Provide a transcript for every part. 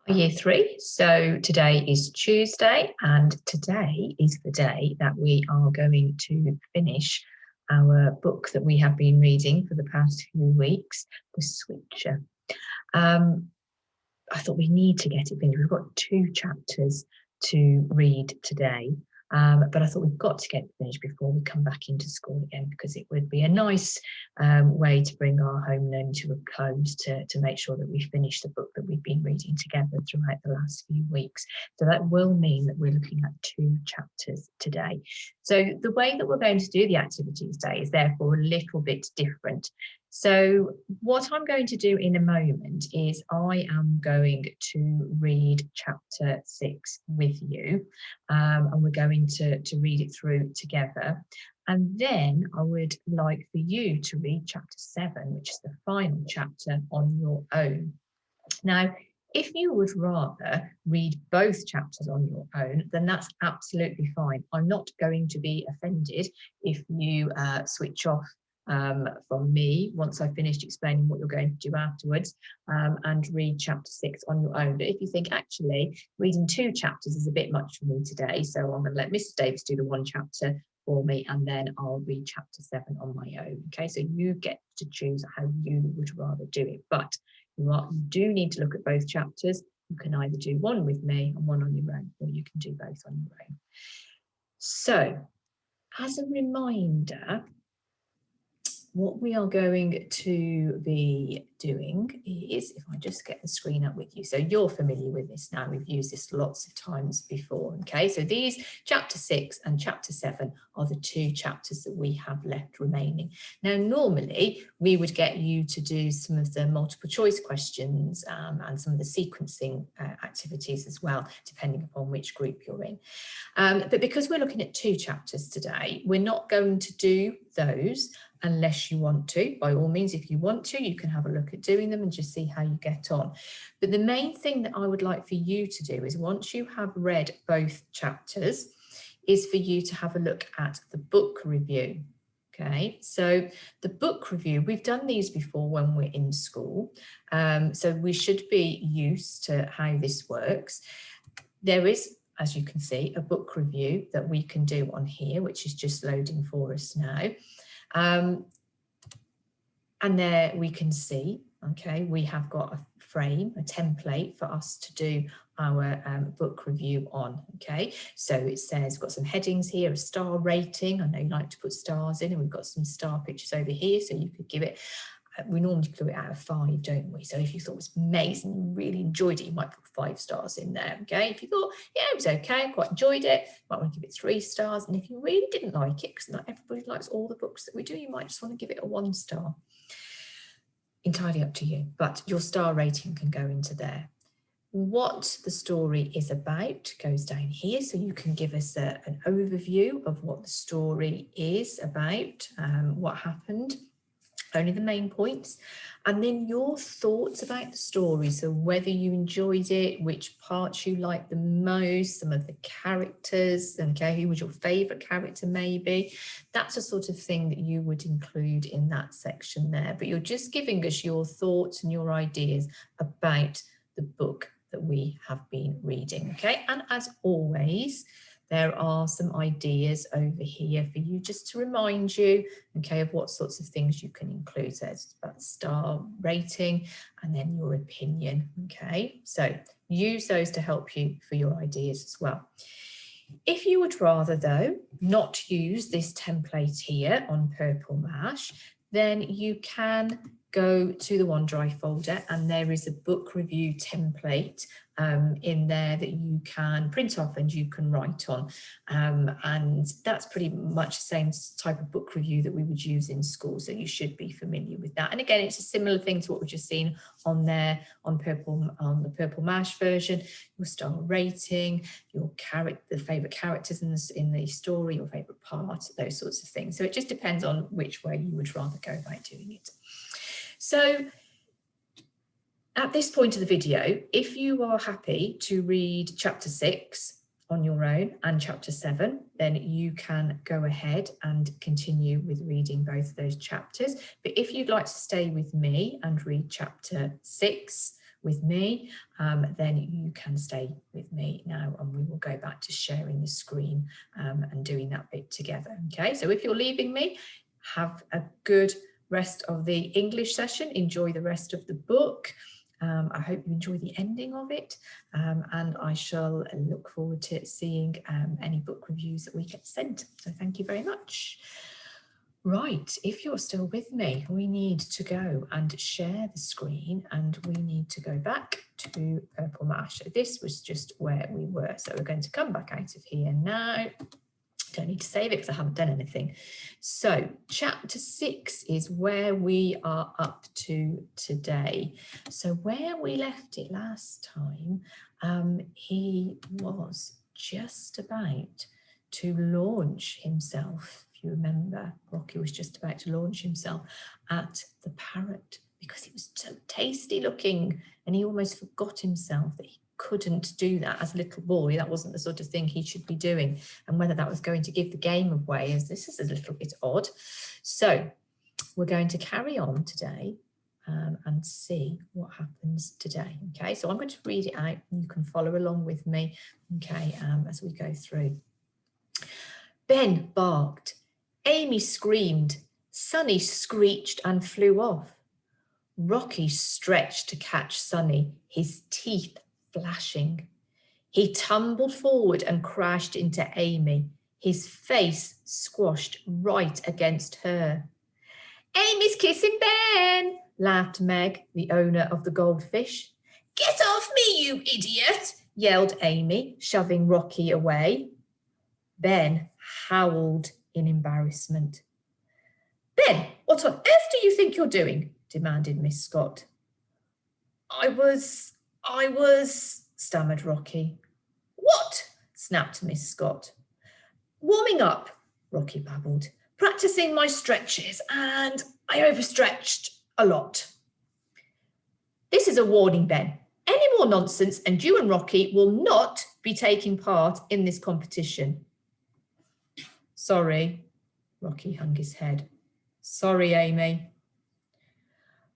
Year 3. So today is Tuesday, and today is the day that we are going to finish our book that we have been reading for the past few weeks, The Switcher. I thought we need to get it finished. We've got 2 chapters to read today, but I thought we've got to get it finished before we come back into school again, because it would be a nice way to bring our home learning to a close, to make sure that we finish the book that we've been reading together throughout the last few weeks. So that will mean that we're looking at 2 chapters today. So the way that we're going to do the activities today is therefore a little bit different. So what I'm going to do in a moment is I am going to read chapter 6 with you, and we're going to read it through together. And then I would like for you to read chapter 7, which is the final chapter, on your own. Now, if you would rather read both chapters on your own, then that's absolutely fine. I'm not going to be offended if you switch off from me once I've finished explaining what you're going to do afterwards, and read chapter 6 on your own. But if you think actually reading 2 chapters is a bit much for me today, so I'm going to let Mrs. Davis do the 1 chapter for me, and then I'll read chapter 7 on my own. Okay, so you get to choose how you would rather do it, but you do need to look at both chapters. You can either do 1 with me and 1 on your own, or you can do both on your own. So as a reminder, what we are going to be doing is, if I just get the screen up with you, so you're familiar with this now, we've used this lots of times before, okay? So these chapter 6 and chapter 7 are the 2 chapters that we have left remaining. Now, normally we would get you to do some of the multiple choice questions and some of the sequencing activities as well, depending upon which group you're in. But because we're looking at 2 chapters today, we're not going to do those unless you want to. By all means, if you want to, you can have a look at doing them and just see how you get on. But the main thing that I would like for you to do is, once you have read both chapters, is for you to have a look at the book review. Okay, so the book review, we've done these before when we're in school, so we should be used to how this works. There is, as you can see, a book review that we can do on here, which is just loading for us now. And there we can see, okay, we have got a frame, a template for us to do our book review on, okay? So it says, we've got some headings here, a star rating. I know you like to put stars in, and we've got some star pictures over here, so you could give it, we normally do it out of 5, don't we? So if you thought it was amazing, you really enjoyed it, you might put 5 stars in there, okay? If you thought, yeah, it was okay, I quite enjoyed it, you might want to give it 3 stars. And if you really didn't like it, because not everybody likes all the books that we do, you might just want to give it a 1 star. Entirely up to you, but your star rating can go into there. What the story is about goes down here, so you can give us an overview of what the story is about, what happened, only the main points, and then your thoughts about the story. So whether you enjoyed it, which parts you liked the most, some of the characters, okay, who was your favourite character maybe. That's the sort of thing that you would include in that section there. But you're just giving us your thoughts and your ideas about the book that we have been reading, okay? And as always, there are some ideas over here for you, just to remind you, okay, of what sorts of things you can include. So it's about star rating and then your opinion, okay? So use those to help you for your ideas as well. If you would rather, though, not use this template here on Purple Mash, then you can go to the OneDrive folder, and there is a book review template in there that you can print off and you can write on, and that's pretty much the same type of book review that we would use in school, so you should be familiar with that. And again, it's a similar thing to what we've just seen on there on the Purple Mash version. Your star rating, your the favourite characters in the story, your favourite part, those sorts of things. So it just depends on which way you would rather go about doing it. So at this point of the video, if you are happy to read chapter 6 on your own and chapter 7, then you can go ahead and continue with reading both of those chapters. But if you'd like to stay with me and read chapter 6 with me, then you can stay with me now, and we will go back to sharing the screen and doing that bit together. Okay, so if you're leaving me, have a good rest of the English session. Enjoy the rest of the book. I hope you enjoy the ending of it, and I shall look forward to seeing any book reviews that we get sent. So thank you very much. Right, if you're still with me, we need to go and share the screen, and we need to go back to Purple Mash. So this was just where we were. So we're going to come back out of here now. Don't need to save it because I haven't done anything. So chapter 6 is where we are up to today. So where we left it last time, he was just about to launch himself. If you remember, Rocky was just about to launch himself at the parrot because it was so tasty looking, and he almost forgot himself that he couldn't do that as a little boy. That wasn't the sort of thing he should be doing, and whether that was going to give the game away, as this is a little bit odd. So we're going to carry on today and see what happens today. Okay, so I'm going to read it out. You can follow along with me, okay, as we go through. Ben barked. Amy screamed. Sunny screeched and flew off. Rocky stretched to catch Sunny, his teeth flashing. He tumbled forward and crashed into Amy, his face squashed right against her. Amy's kissing Ben, laughed Meg, the owner of the goldfish. Get off me, you idiot, yelled Amy, shoving Rocky away. Ben howled in embarrassment. Ben, what on earth do you think you're doing? Demanded Miss Scott. I was, stammered Rocky. What? Snapped Miss Scott. Warming up, Rocky babbled. Practicing my stretches, and I overstretched a lot. This is a warning, Ben. Any more nonsense and you and Rocky will not be taking part in this competition. Sorry, Rocky hung his head. Sorry, Amy.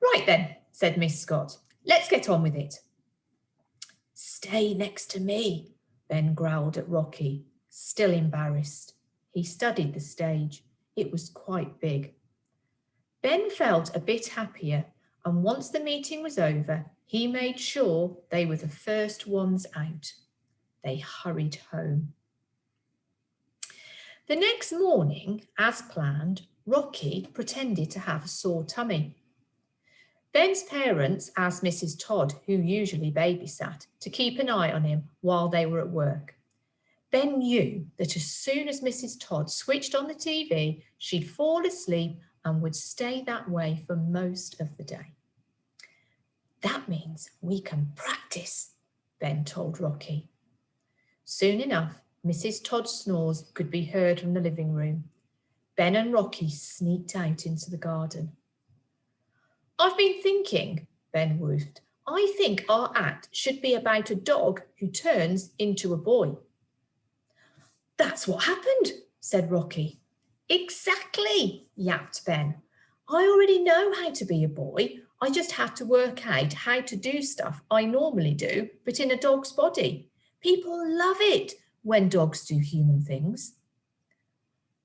Right then, said Miss Scott. Let's get on with it. Stay next to me, Ben growled at Rocky, still embarrassed. He studied the stage. It was quite big. Ben felt a bit happier, and once the meeting was over, he made sure they were the first ones out. They hurried home. The next morning, as planned, Rocky pretended to have a sore tummy. Ben's parents asked Mrs. Todd, who usually babysat, to keep an eye on him while they were at work. Ben knew that as soon as Mrs. Todd switched on the TV, she'd fall asleep and would stay that way for most of the day. That means we can practice, Ben told Rocky. Soon enough, Mrs. Todd's snores could be heard from the living room. Ben and Rocky sneaked out into the garden. I've been thinking, Ben woofed. I think our act should be about a dog who turns into a boy. That's what happened, said Rocky. Exactly, yapped Ben. I already know how to be a boy. I just have to work out how to do stuff I normally do, but in a dog's body. People love it when dogs do human things.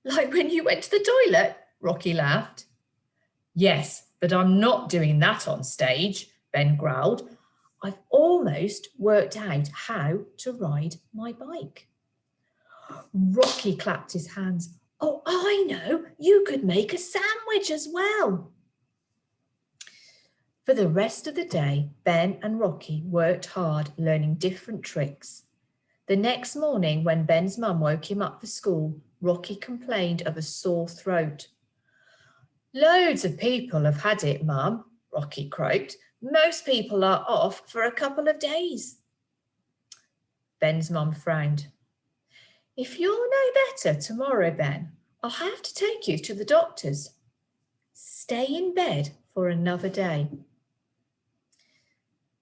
Like when you went to the toilet, Rocky laughed. Yes, but I'm not doing that on stage, Ben growled. I've almost worked out how to ride my bike. Rocky clapped his hands. Oh, I know, you could make a sandwich as well. For the rest of the day, Ben and Rocky worked hard learning different tricks. The next morning, when Ben's mum woke him up for school, Rocky complained of a sore throat. Loads of people have had it, Mum, Rocky croaked. Most people are off for a couple of days. Ben's mum frowned. If you're no better tomorrow, Ben, I'll have to take you to the doctor's. Stay in bed for another day.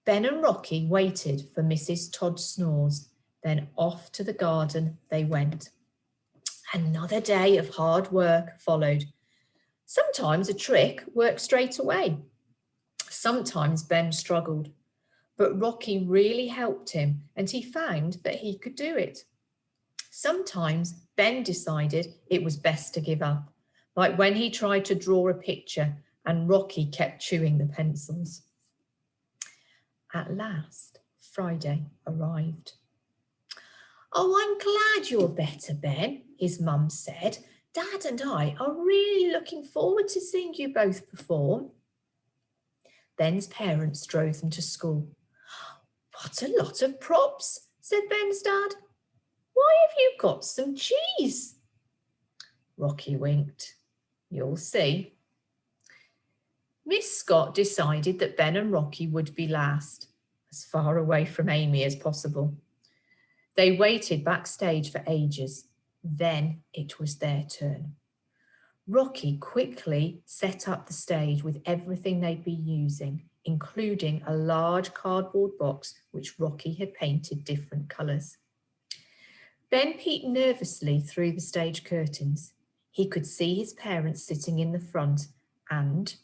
Ben and Rocky waited for Mrs. Todd's snores, then off to the garden they went. Another day of hard work followed. Sometimes a trick worked straight away. Sometimes Ben struggled. But Rocky really helped him and he found that he could do it. Sometimes Ben decided it was best to give up, like when he tried to draw a picture and Rocky kept chewing the pencils. At last, Friday arrived. "Oh, I'm glad you're better, Ben," his mum said. "Dad and I are really looking forward to seeing you both perform." Ben's parents drove them to school. "What a lot of props," said Ben's dad. "Why have you got some cheese?" Rocky winked. "You'll see." Miss Scott decided that Ben and Rocky would be last, as far away from Amy as possible. They waited backstage for ages. Then it was their turn. Rocky quickly set up the stage with everything they'd be using, including a large cardboard box which Rocky had painted different colours. Ben peeked nervously through the stage curtains. He could see his parents sitting in the front and,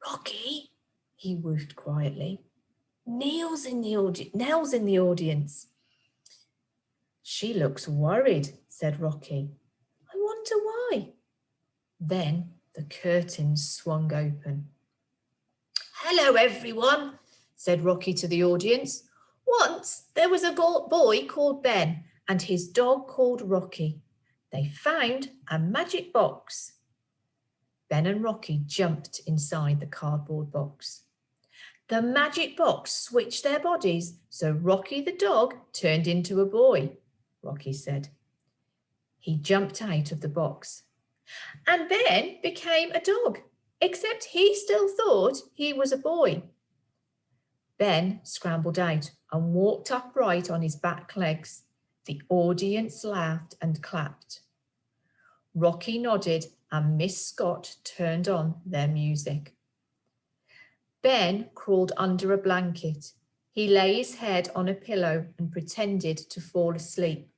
"Rocky," he whooped quietly, "Nell's in the audience." "She looks worried," said Rocky. "I wonder why." Then the curtains swung open. "Hello, everyone," said Rocky to the audience. "Once there was a boy called Ben and his dog called Rocky. They found a magic box." Ben and Rocky jumped inside the cardboard box. The magic box switched their bodies, so Rocky the dog turned into a boy, Rocky said. He jumped out of the box. And Ben became a dog, except he still thought he was a boy. Ben scrambled out and walked upright on his back legs. The audience laughed and clapped. Rocky nodded and Miss Scott turned on their music. Ben crawled under a blanket. He lay his head on a pillow and pretended to fall asleep.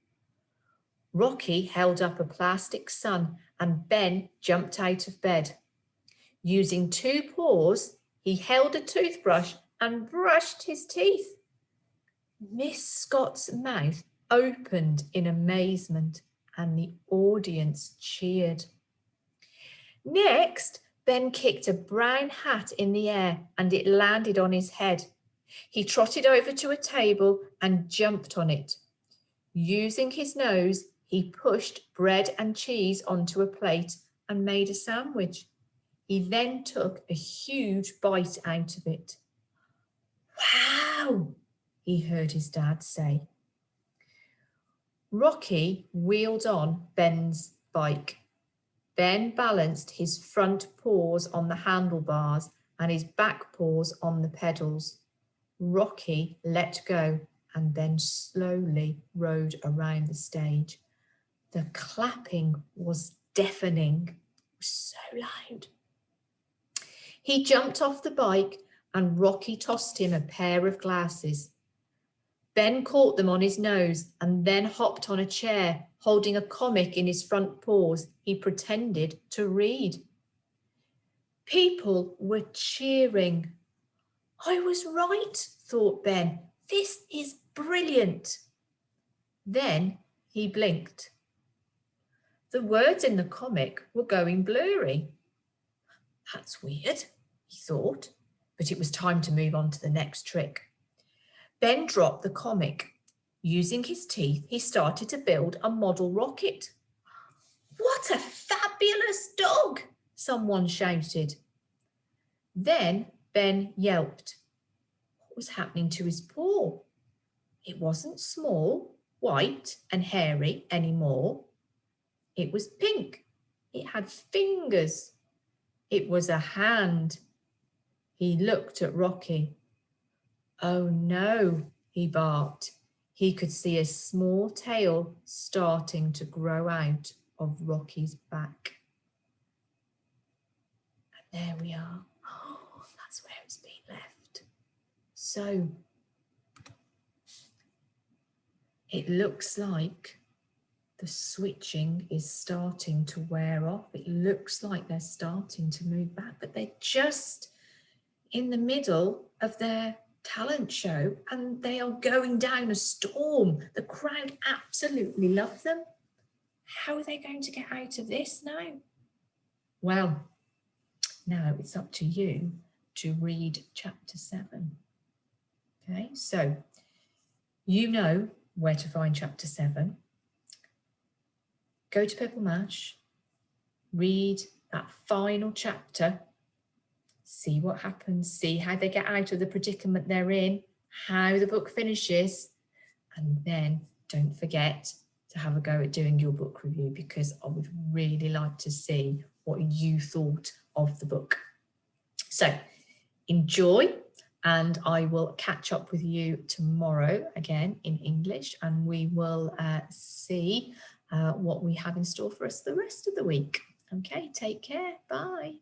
Rocky held up a plastic sun and Ben jumped out of bed. Using 2 paws, he held a toothbrush and brushed his teeth. Miss Scott's mouth opened in amazement and the audience cheered. Next, Ben kicked a brown hat in the air and it landed on his head. He trotted over to a table and jumped on it. Using his nose, he pushed bread and cheese onto a plate and made a sandwich. He then took a huge bite out of it. "Wow," he heard his dad say. Rocky wheeled on Ben's bike. Ben balanced his front paws on the handlebars and his back paws on the pedals. Rocky let go and then slowly rode around the stage. The clapping was deafening. It was so loud. He jumped off the bike and Rocky tossed him a pair of glasses. Ben caught them on his nose and then hopped on a chair, holding a comic in his front paws. He pretended to read. People were cheering. "I was right," thought Ben. "This is brilliant." Then he blinked. The words in the comic were going blurry. "That's weird," he thought, but it was time to move on to the next trick. Ben dropped the comic. Using his teeth, he started to build a model rocket. "What a fabulous dog!" someone shouted. Then Ben yelped. What was happening to his paw? It wasn't small, white and hairy anymore. It was pink. It had fingers. It was a hand. He looked at Rocky. "Oh no," he barked. He could see a small tail starting to grow out of Rocky's back. And there we are. Oh, that's where it's been left. So it looks like the switching is starting to wear off. It looks like they're starting to move back, but they're just in the middle of their talent show and they are going down a storm. The crowd absolutely love them. How are they going to get out of this now? Well, now it's up to you to read chapter 7. Okay, so you know where to find chapter 7. Go to Purple Mash, read that final chapter, see what happens, see how they get out of the predicament they're in, how the book finishes, and then don't forget to have a go at doing your book review, because I would really like to see what you thought of the book. So enjoy, and I will catch up with you tomorrow again in English, and we will see what we have in store for us the rest of the week. Okay, take care. Bye.